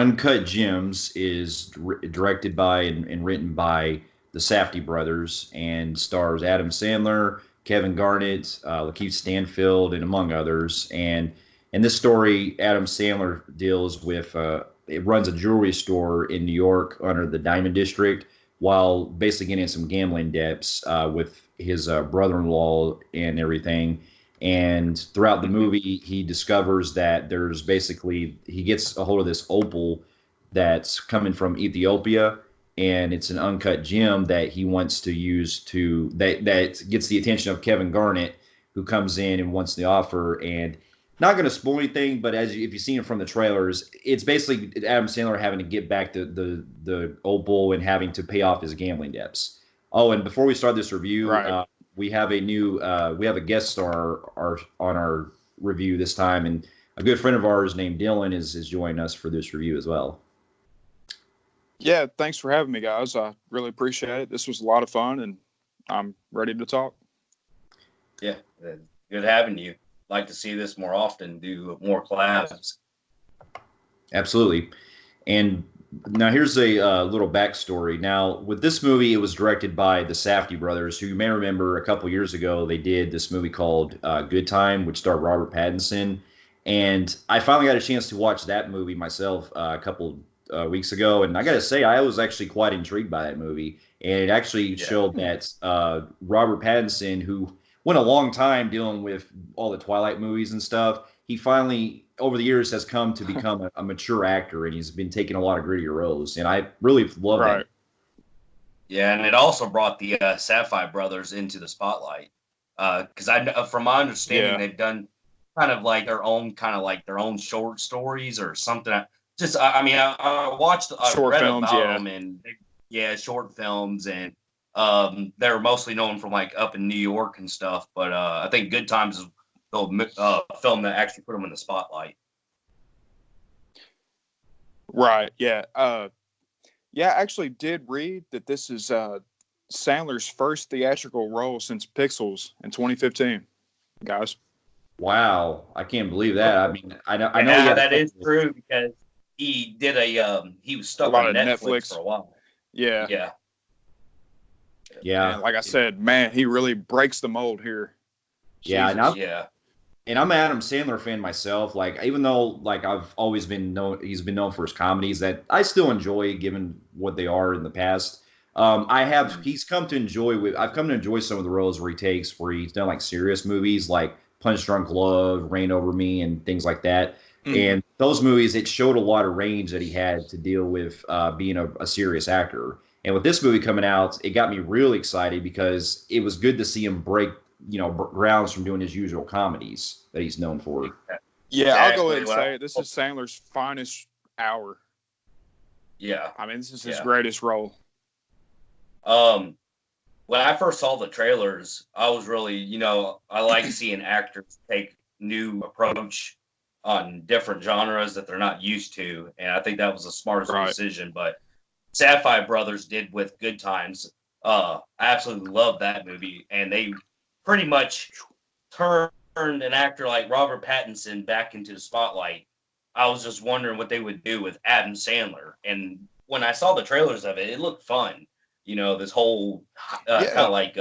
Uncut Gems is directed by and written by the Safdie Brothers and stars Adam Sandler, Kevin Garnett, Lakeith Stanfield, and among others. And in this story, Adam Sandler deals with it runs a jewelry store in New York under the Diamond District while basically getting some gambling debts with his brother-in-law and everything. And throughout the movie, he discovers that there's basically he gets a hold of this opal that's coming from Ethiopia, and it's an uncut gem that he wants to use to that gets the attention of Kevin Garnett, who comes in and wants the offer. And not going to spoil anything, but if you've seen it from the trailers, it's basically Adam Sandler having to get back the opal and having to pay off his gambling debts. Oh, and before we start this review, Right. we have we have a guest star on our review this time, and a good friend of ours named Dylan is joining us for this review as well. Yeah, thanks for having me, guys. I really appreciate it. This was a lot of fun, and I'm ready to talk. Yeah, good having you. Like to see this more often, do more collabs. Absolutely. And now here's a little backstory. Now, with this movie, it was directed by the Safdie Brothers, who you may remember a couple years ago, they did this movie called Good Time, which starred Robert Pattinson. And I finally got a chance to watch that movie myself a couple weeks ago. And I got to say, I was actually quite intrigued by that movie. And it actually showed that Robert Pattinson, who went a long time dealing with all the Twilight movies and stuff, he finally, over the years, has come to become a mature actor, and he's been taking a lot of grittier roles. And I really love Right. it. Yeah, and it also brought the Safdie Brothers into the spotlight. Because from my understanding, Yeah. they've done kind of like their own short stories or something. I watched, I Short read films, about yeah. them, and short films, and they're mostly known from like up in New York and stuff. But I think Good Times is the film that actually put them in the spotlight. Right. Yeah. Yeah, I actually did read that this is Sandler's first theatrical role since Pixels in 2015, guys. Wow, I can't believe that. I mean, I know he Yeah, had that is true because he did he was A stuck lot on of Netflix Netflix. for a while. Yeah. Yeah. Yeah, And like I said, man, he really breaks the mold here. yeah, Jesus. and I'm an Adam Sandler fan myself. Like, even though like I've always been known, he's been known for his comedies that I still enjoy, given what they are in the past. He's come to enjoy I've come to enjoy some of the roles where he's done like serious movies like Punch Drunk Love, Reign Over Me, and things like that. Mhm. And those movies, it showed a lot of range that he had to deal with being a serious actor. And with this movie coming out, it got me really excited because it was good to see him break, grounds from doing his usual comedies that he's known for. Yeah, I'll go ahead and Exactly. say it. This is Sandler's finest hour. Yeah. I mean, this is his Yeah. greatest role. When I first saw the trailers, I was really, I like seeing actors take new approach on different genres that they're not used to, and I think that was the smartest Right. decision. But Safdie Brothers did with Good Times. I absolutely love that movie, and they pretty much turned an actor like Robert Pattinson back into the spotlight. I was just wondering what they would do with Adam Sandler, and when I saw the trailers of it, it looked fun. This whole Yeah. kind of like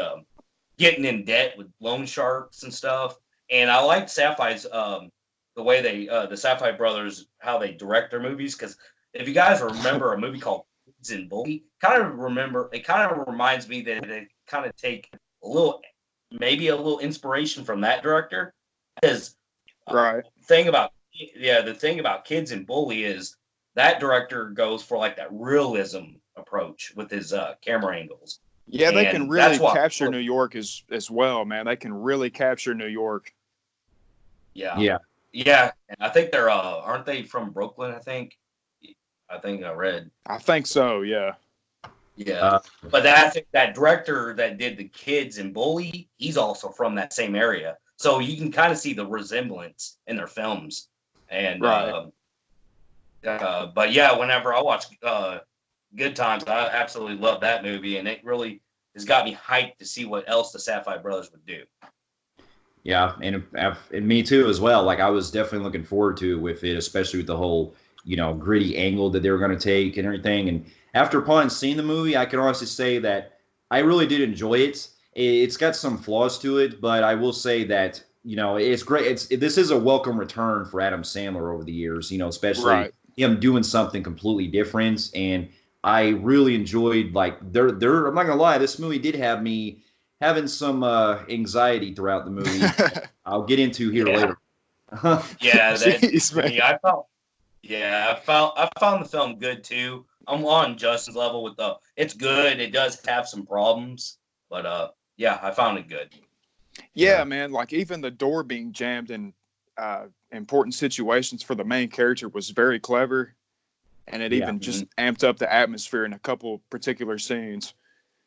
getting in debt with loan sharks and stuff. And I like Safdie's the way the Safdie Brothers, how they direct their movies. Because if you guys remember a movie called Kids and Bully, it kind of reminds me that they kind of take maybe a little inspiration from that director. Because Right. the thing about Kids and Bully is that director goes for like that realism approach with his camera angles. Yeah, they And can really that's what- capture New York as well, man. They can really capture New York. Yeah, Yeah. And I think they're aren't they from Brooklyn? I think I read. I think so, yeah. Yeah. But I think that director that did the Kids and Bully, he's also from that same area. So you can kind of see the resemblance in their films. And Right. but yeah, whenever I watch Good Times, I absolutely love that movie, and it really has got me hyped to see what else the Safdie Brothers would do. yeah, and me too as well. Like, I was definitely looking forward to it with it, especially with the whole gritty angle that they were going to take and everything. And after upon seeing the movie, I can honestly say that I really did enjoy it. It's got some flaws to it, but I will say that it's great. This is a welcome return for Adam Sandler over the years. Especially him doing something completely different. And I really enjoyed they're I'm not gonna lie, this movie did have me having some anxiety throughout the movie. I'll get into here later. Jeez, I found the film good too. I'm on Justin's level with it's good. It does have some problems, but I found it good. Yeah, man. Like even the door being jammed in important situations for the main character was very clever, and it even just amped up the atmosphere in a couple particular scenes.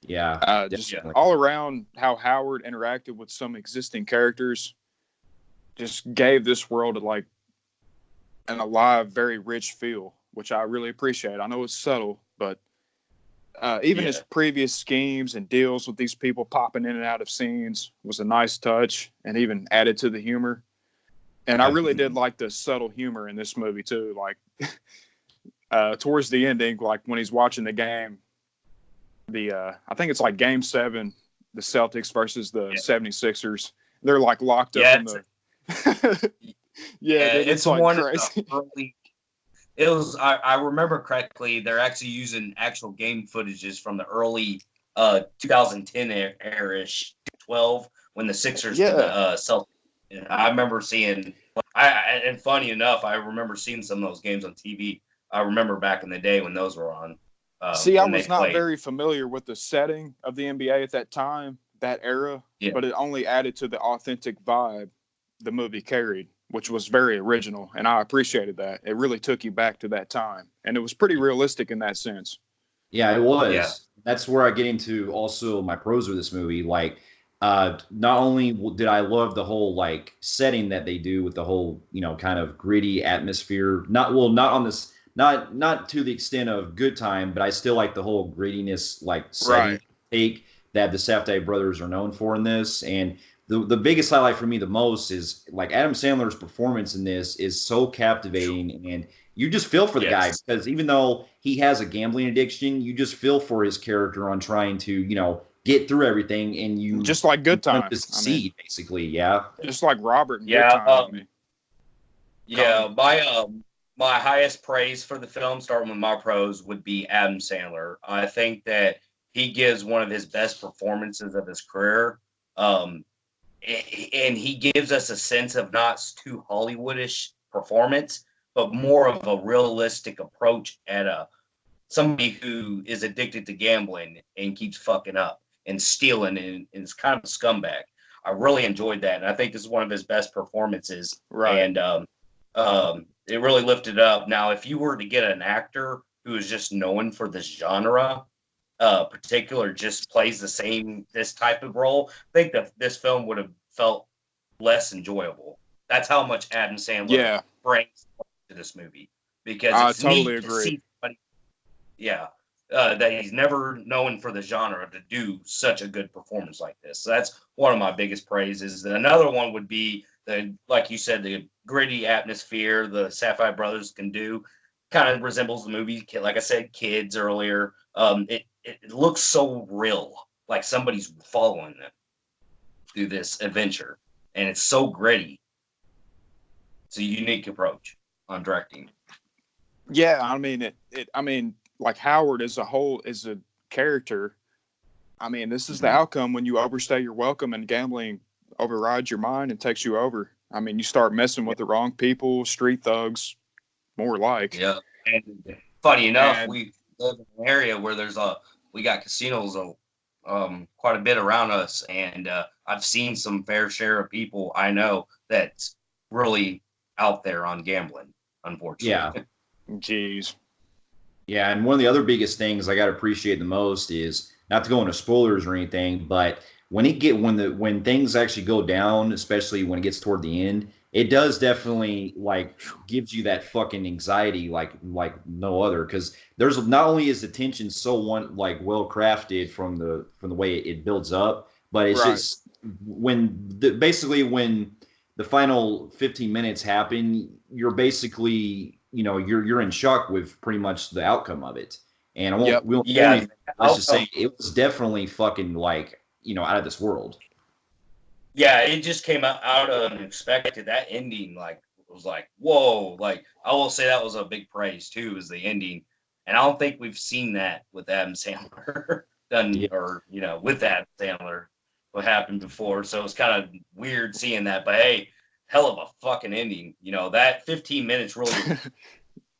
Yeah, just all around how Howard interacted with some existing characters just gave this world an alive, very rich feel, which I really appreciate. I know it's subtle, but even his previous schemes and deals with these people popping in and out of scenes was a nice touch and even added to the humor. And I really did like the subtle humor in this movie too. Towards the ending, when he's watching the game, I think it's Game 7, the Celtics versus the 76ers. They're locked up in the dude, it's one crazy. It was, I remember correctly, they're actually using actual game footages from the early 2010 era-ish, 12, when the Sixers and the Celtics. I remember seeing, and funny enough, I remember seeing some of those games on TV. I remember back in the day when those were on. I was not very familiar with the setting of the NBA at that time, that era, but it only added to the authentic vibe the movie carried, which was very original, and I appreciated that. It really took you back to that time, and it was pretty realistic in that sense. Yeah, it was. Yeah. That's where I get into also my pros with this movie. Not only did I love the whole setting that they do with the whole kind of gritty atmosphere. Not to the extent of Good Time, but I still like the whole grittiness setting take that the Safdie Brothers are known for in this. And the biggest highlight for me the most is Adam Sandler's performance in this is so captivating, and you just feel for the guy, because even though he has a gambling addiction, you just feel for his character on trying to get through everything, and you just like Good Time, succeed basically, just like Robert. Good Time. My highest praise for the film, starting with my pros, would be Adam Sandler. I think that he gives one of his best performances of his career. And he gives us a sense of not too Hollywoodish performance, but more of a realistic approach at somebody who is addicted to gambling and keeps fucking up and stealing and is kind of a scumbag. I really enjoyed that, and I think this is one of his best performances. Right. And it really lifted up. Now, if you were to get an actor who is just known for this genre, particular just plays this type of role, I think that this film would have felt less enjoyable. That's how much Adam Sandler brings to this movie, because I it's totally neat agree. To see somebody, that he's never known for the genre to do such a good performance like this. So that's one of my biggest praises. And another one would be like you said, the gritty atmosphere the Safdie Brothers can do. Kind of resembles the movie, like I said, Kids earlier. It looks so real, like somebody's following them through this adventure, and it's so gritty. It's a unique approach on directing. Yeah, Howard as a whole is a character. This is the outcome when you overstay your welcome and gambling overrides your mind and takes you over. You start messing with the wrong people, street thugs, more like. Yeah, and funny enough, we live in an area where we got casinos quite a bit around us, and I've seen some fair share of people I know that's really out there on gambling, unfortunately. Yeah. Jeez. Yeah, and one of the other biggest things I got to appreciate the most is, not to go into spoilers or anything, but when things actually go down, especially when it gets toward the end, it does definitely gives you that fucking anxiety like no other, because there's not only is the tension so well crafted from the way it builds up, but it's just when the final 15 minutes happen, you're basically you're in shock with pretty much the outcome of it. And Yep. we won't do Yeah. anything. Let's just say it was definitely fucking like, out of this world. Yeah, it just came out unexpected. That ending, like, was like, whoa. Like, I will say that was a big praise too, is the ending. And I don't think we've seen that with Adam Sandler with Adam Sandler, what happened before. So it's kind of weird seeing that. But hey, hell of a fucking ending. That 15 minutes really,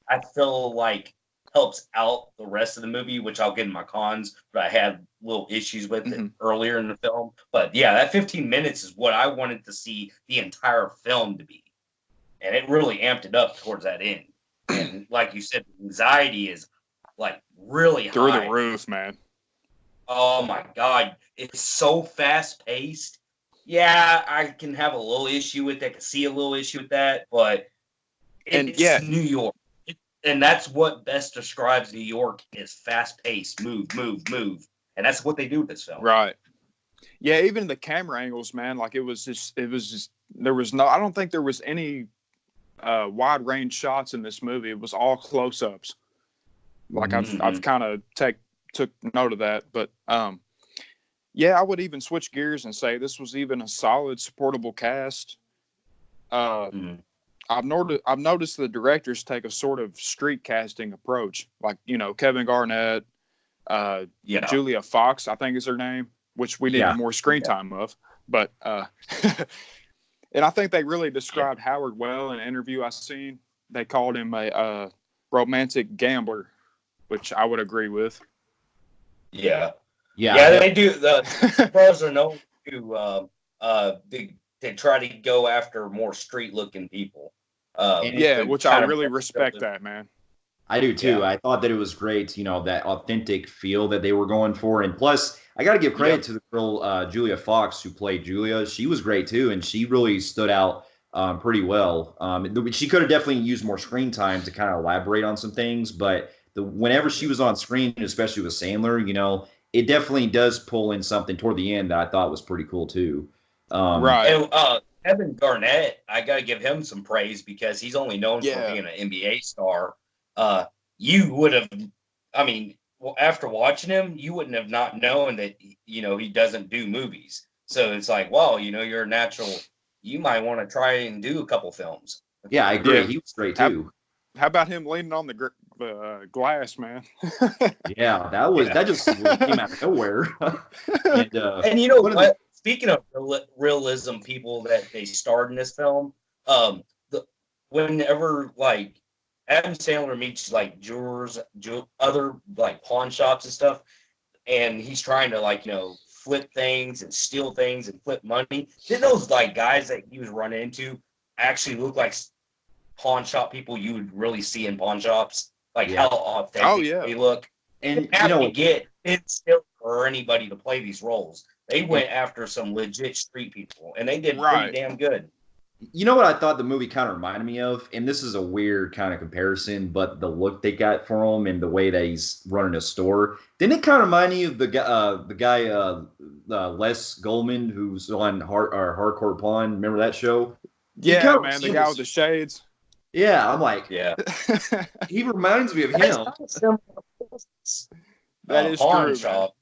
I feel like helps out the rest of the movie, which I'll get in my cons, but I had little issues with it earlier in the film. But yeah, that 15 minutes is what I wanted to see the entire film to be. And it really amped it up towards that end. And like you said, the anxiety is like really high. Through the roof, man. Oh my God. It's so fast paced. Yeah, I can have a little issue with that. I can see a little issue with that, but it's New York. And that's what best describes New York is fast paced, move, move, move. And that's what they do with this film. Right. Yeah, even the camera angles, man, like I don't think there was any wide range shots in this movie. It was all close ups. Like I've kind of took note of that. But yeah, I would even switch gears and say this was even a solid, supportable cast. I've noticed the directors take a sort of street casting approach, like Kevin Garnett, Julia Fox, I think is her name, which we needed more screen time of. But and I think they really described Howard well in an interview I seen. They called him a romantic gambler, which I would agree with. Yeah, they do. The brothers are known to they try to go after more street looking people. Which I really respect that, man. I do too. I thought that it was great, that authentic feel that they were going for. And plus, I got to give credit to the girl, Julia Fox, who played Julia. She was great too, and she really stood out pretty well. She could have definitely used more screen time to kind of elaborate on some things, but whenever she was on screen, especially with Sandler, it definitely does pull in something toward the end that I thought was pretty cool too. Right. And, Kevin Garnett, I got to give him some praise because he's only known for being an NBA star. You would have, after watching him, you wouldn't have not known that, he doesn't do movies. So it's like, wow, you're a natural. You might want to try and do a couple films. Yeah, I agree. He was great too. How about him leaning on the glass, man? Yeah, that just came out of nowhere. And you know what? Speaking of realism, people that they starred in this film, whenever like Adam Sandler meets like jewelers, other like pawn shops and stuff, and he's trying to flip things and steal things and flip money. Did those like guys that he was running into actually look like pawn shop people you would really see in pawn shops? Like how authentic they look. And it's still for anybody to play these roles. They went after some legit street people, and they did pretty damn good. You know what I thought the movie kind of reminded me of? And this is a weird kind of comparison, but the look they got for him and the way that he's running a store. Didn't it kind of remind you of the guy Les Goldman, who's on Hardcore Pawn? Remember that show? Yeah, man, the guy with the shades. Yeah, I'm like, he reminds me of him. That is true, shop,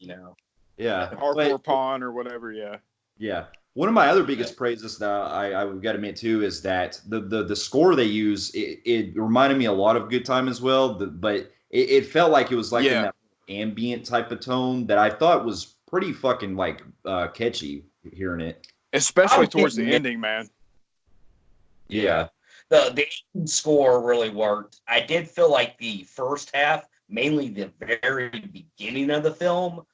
Yeah, Hardcore Pawn or whatever. Yeah. One of my other biggest praises that I would got to admit too is that the score they use it reminded me a lot of Good Time as well, but it felt like it was like in that ambient type of tone that I thought was pretty fucking like catchy hearing it, especially towards the ending, man. Yeah, the score really worked. I did feel like the first half, mainly the very beginning of the film.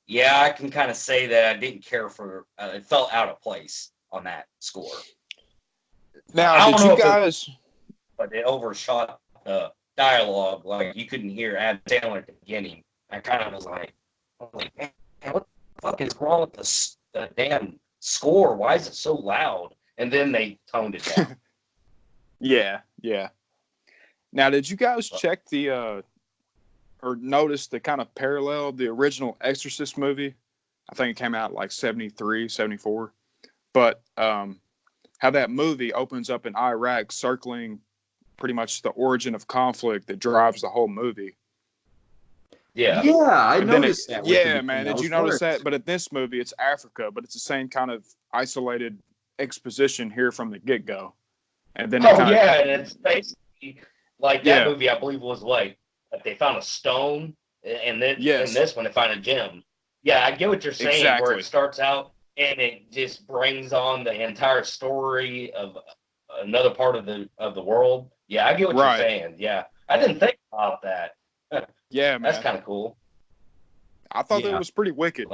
Yeah, I can kind of say that I didn't care for it felt out of place on that score. Now, did you guys? But it overshot the dialogue. Like, you couldn't hear Adam Sandler at the beginning. I kind of was like, man, what the fuck is wrong with the damn score? Why is it so loud? And then they toned it down. Yeah. Now, did you guys check or notice the kind of parallel the original Exorcist movie? I think it came out like 73, 74. But how that movie opens up in Iraq circling pretty much the origin of conflict that drives the whole movie. Yeah. Yeah, I And then noticed that. yeah, man. Did you notice that? But in this movie, it's Africa, but it's the same kind of isolated exposition here from the get-go. And then Oh yeah, and it's basically like that Yeah. movie. I believe was like they found a stone, and then Yes. in this one they find a gem. Yeah, I get what you're saying. Where Exactly. it starts out and it just brings on the entire story of another part of the world. Yeah, I get what Right. you're saying. Yeah, I didn't think about that. Yeah, That's man. kind of cool. I thought Yeah. that was pretty wicked.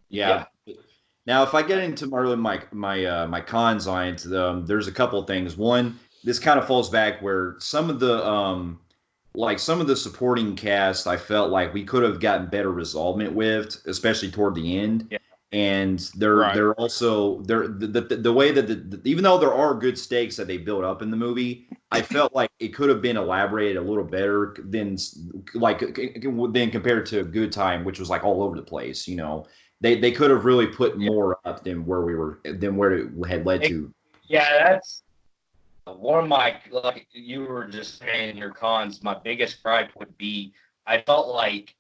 Yeah. Now, if I get into my cons on it, there's a couple of things. One, this kind of falls back where some of the supporting cast, I felt like we could have gotten better resolvement with, especially toward the end. Yeah. And Right. they're also the way that even though there are good stakes that they build up in the movie, I felt like it could have been elaborated a little better than compared to Good Time, which was like all over the place. You know, they could have really put more up than where it had led to. Yeah, that's one of my, like you were just saying, your cons. My biggest gripe would be I felt like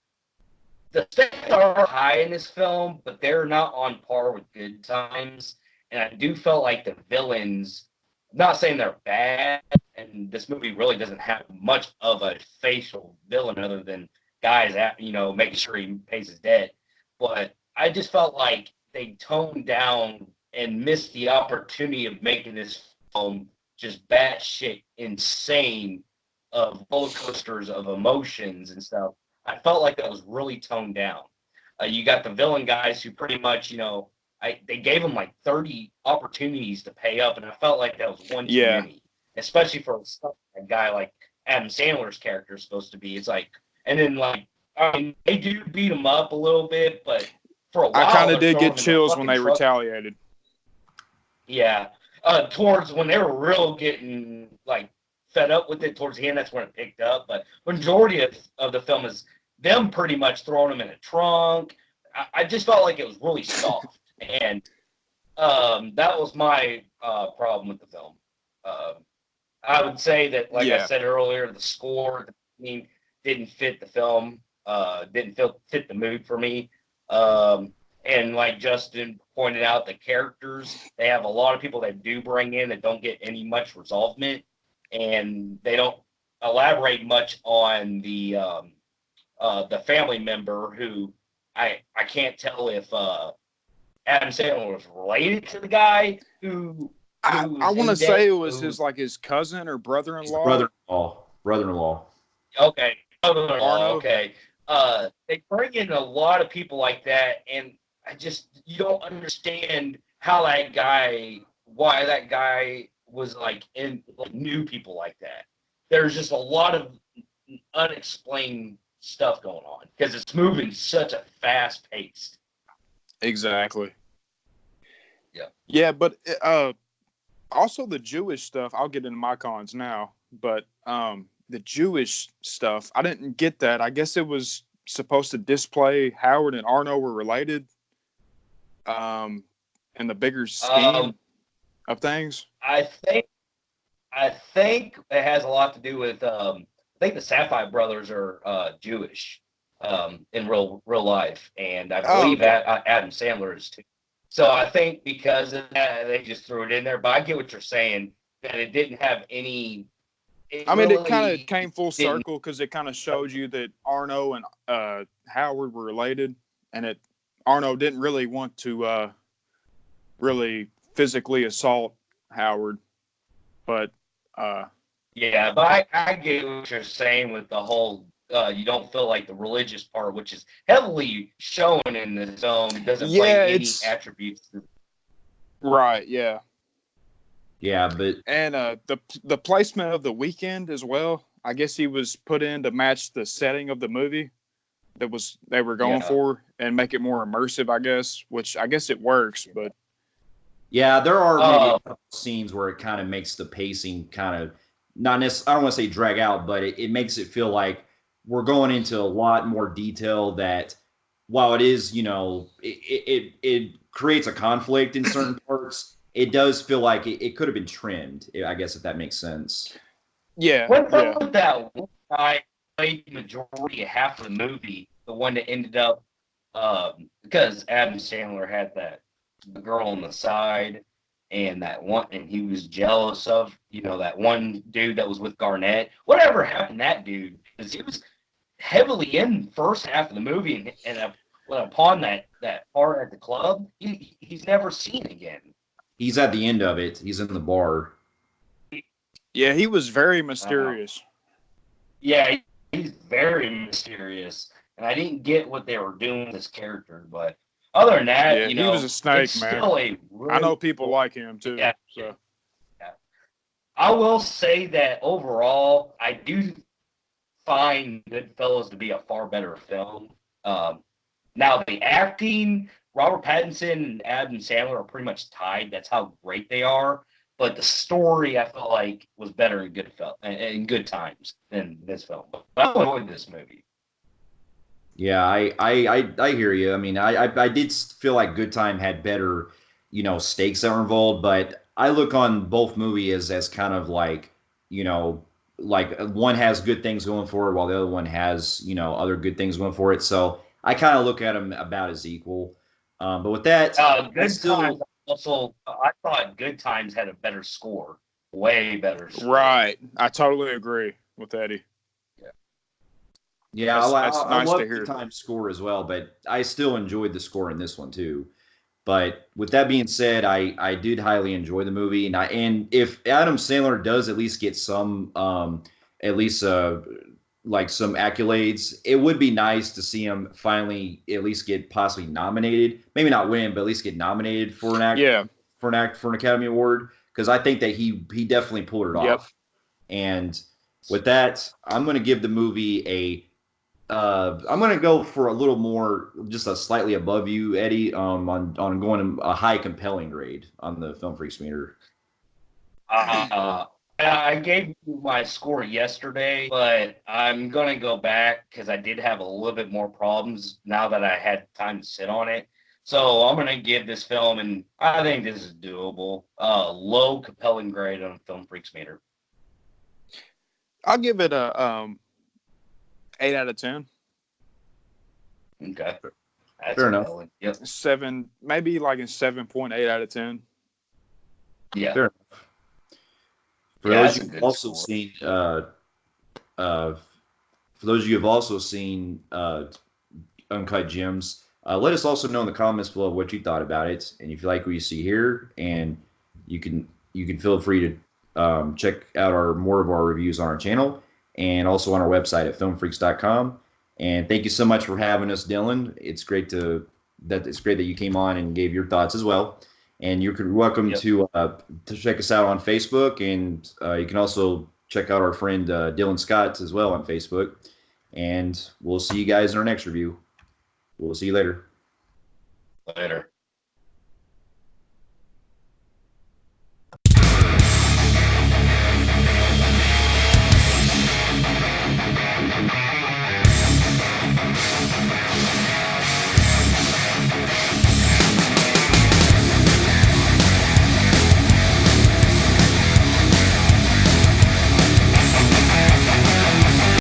the stakes are high in this film, but they're not on par with Good Times. And I do feel like the villains, I'm not saying they're bad, and this movie really doesn't have much of a facial villain other than guys, making sure he pays his debt. But I just felt like they toned down and missed the opportunity of making this film just batshit insane of roller coasters of emotions and stuff. I felt like that was really toned down. You got the villain guys who pretty much, they gave them like 30 opportunities to pay up, and I felt like that was one too Yeah. many, especially for a guy like Adam Sandler's character is supposed to be. It's like, and then like, I mean, they do beat him up a little bit, but for a while, I kind they're of did throwing get him in chills the when they fucking truck. retaliated. Yeah. Towards when they were real getting like fed up with it towards the end, that's when it picked up. But majority of the film is them pretty much throwing him in a trunk. I just felt like it was really soft. And that was my problem with the film. I would say that, like I said earlier, the score, the theme didn't fit the film, didn't fit the mood for me. And like Justin pointed out, the characters, they have a lot of people that do bring in that don't get any much resolvement, and they don't elaborate much on the family member who I can't tell if Adam Sandler was related to the guy who I was want to in say debt, it was who- his cousin or His brother-in-law. brother-in-law. Okay. Arno. Okay. They bring in a lot of people like that, and you don't understand why that guy was like knew people like that. There's just a lot of unexplained stuff going on because it's moving such a fast pace. Exactly. Yeah. Yeah, but also the Jewish stuff, I'll get into my cons now, but the Jewish stuff, I didn't get that. I guess it was supposed to display Howard and Arno were related in the bigger scheme of things. I think it has a lot to do with I think the Safdie Brothers are Jewish in real life, and I believe Adam Sandler is too. So I think because of that, they just threw it in there. But I get what you're saying, that it didn't have any. It kind of came full circle because it kind of showed you that Arno and Howard were related, and Arno didn't really want to really physically assault Howard, but yeah, but I get what you're saying with the whole. You don't feel like the religious part, which is heavily shown in the film, doesn't play any attributes. Right. Yeah. Yeah, but and the placement of the weekend as well. I guess he was put in to match the setting of the movie they were going for and make it more immersive. I guess, which I guess it works, but yeah, there are maybe a couple scenes where it kind of makes the pacing kind of not necessarily. I don't want to say drag out, but it makes it feel like we're going into a lot more detail that while it is, it creates a conflict in certain parts, it does feel like it could have been trimmed. I guess if that makes sense. Yeah, What's yeah. up with that one guy played the majority of half of the movie, the one that ended up because Adam Sandler had the girl on the side and that one, and he was jealous of that one dude that was with Garnett. Whatever happened to that dude? Because he was heavily in the first half of the movie, and upon that part at the club, he's never seen again. He's at the end of it. He's in the bar. Yeah, he was very mysterious. Yeah, he's very mysterious, and I didn't get what they were doing with this character. But other than that, he was a snake, man. I know people like him too. Yeah, so. Yeah. I will say that overall, I do find Goodfellas to be a far better film. Now the acting, Robert Pattinson and Adam Sandler are pretty much tied. That's how great they are. But the story, I felt like, was better in Good Times than this film. But I enjoyed this movie. Yeah, I hear you. I mean, I did feel like Good Time had better, stakes that were involved. But I look on both movies as kind of like, like one has good things going for it while the other one has, other good things going for it. So I kind of look at them about as equal. But with that, Times also, I thought Good Times had a better score, way better score. Right, I totally agree with Eddie. Yeah, that's I nice love to hear. Good Times score as well, but I still enjoyed the score in this one too. But with that being said, I did highly enjoy the movie, and if Adam Sandler does at least get some like some accolades, it would be nice to see him finally at least get possibly nominated. Maybe not win, but at least get nominated for an Academy Award, because I think that he definitely pulled it off. And with that, I'm going to give the movie I'm going to go for a little more, just a slightly above you, Eddie, on going a high compelling grade on the Film Freaks meter. I gave you my score yesterday, but I'm going to go back because I did have a little bit more problems now that I had time to sit on it. So I'm going to give this film, and I think this is doable, low compelling grade on Film Freaks meter. I'll give it a 8 out of 10. Okay. That's fair enough. Yep. 7, maybe like a 7.8 out of 10. Yeah. Fair enough. For those you've also seen, Uncut Gems, let us also know in the comments below what you thought about it, and if you like what you see here, and you can feel free to check out more of our reviews on our channel, and also on our website at filmfreaks.com. And thank you so much for having us, Dylan. It's great that you came on and gave your thoughts as well. And you're welcome to check us out on Facebook, and you can also check out our friend Dylan Scott as well on Facebook. And we'll see you guys in our next review. We'll see you later. Later.